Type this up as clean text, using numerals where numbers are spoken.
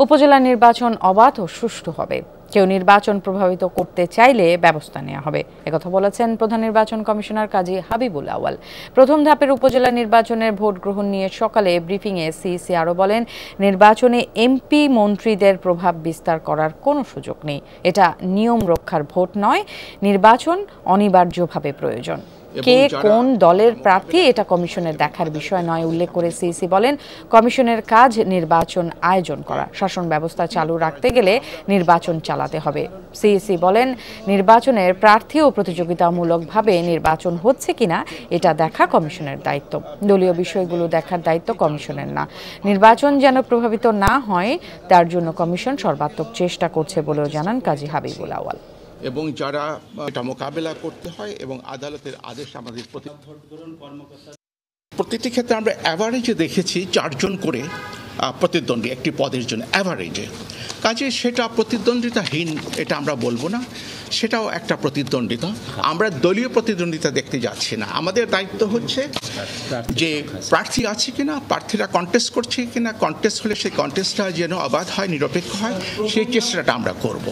উপজেলা নির্বাচন অবাধ ও সুষ্ঠু হবে। কেউ নির্বাচন প্রভাবিত করতে চাইলে ব্যবস্থা নেওয়া হবে, একথা বলেছেন প্রধান নির্বাচন কমিশনার কাজী হাবিবুল আউয়াল। প্রথম ধাপের উপজেলা নির্বাচনের ভোট গ্রহণ নিয়ে সকালে ব্রিফিংয়ে সিইসি আরও বলেন, নির্বাচনে এমপি মন্ত্রীদের প্রভাব বিস্তার করার কোনো সুযোগ নেই। এটা নিয়ম রক্ষার ভোট নয়, নির্বাচন অনিবার্যভাবে প্রয়োজন। কে কোন দলের প্রার্থী এটা কমিশনের দেখার বিষয় নয় উল্লেখ করে সিইসি বলেন, কমিশনের কাজ নির্বাচন আয়োজন করা। শাসন ব্যবস্থা চালু রাখতে গেলে নির্বাচন চালাতে হবে। সিইসি বলেন, নির্বাচনের প্রার্থী ও প্রতিযোগিতামূলকভাবে নির্বাচন হচ্ছে কিনা এটা দেখা কমিশনের দায়িত্ব। দলীয় বিষয়গুলো দেখার দায়িত্ব কমিশনের না। নির্বাচন যেন প্রভাবিত না হয় তার জন্য কমিশন সর্বাত্মক চেষ্টা করছে বলেও জানান কাজী হাবিবুল আউয়াল। এবং যারা এটা মোকাবেলা করতে হয় এবং আদালতের আদেশ আমাদের প্রতিটি ক্ষেত্রে আমরা অ্যাভারেজে দেখেছি 4 জন করে প্রতিদ্বন্দ্বী একটি পদের জন্য অ্যাভারেজে। কাজে সেটা প্রতিদ্বন্দ্বিতাহীন এটা আমরা বলবো না, সেটাও একটা প্রতিদ্বন্দ্বিতা। আমরা দলীয় প্রতিদ্বন্দ্বিতা দেখতে যাচ্ছি না। আমাদের দায়িত্ব হচ্ছে যে প্রার্থী আছে কিনা, প্রার্থীরা কন্টেস্ট করছে কিনা, কন্টেস্ট হলে সেই কন্টেস্টটা যেন অবাধ হয়, নিরপেক্ষ হয়, সেই চেষ্টাটা আমরা করব।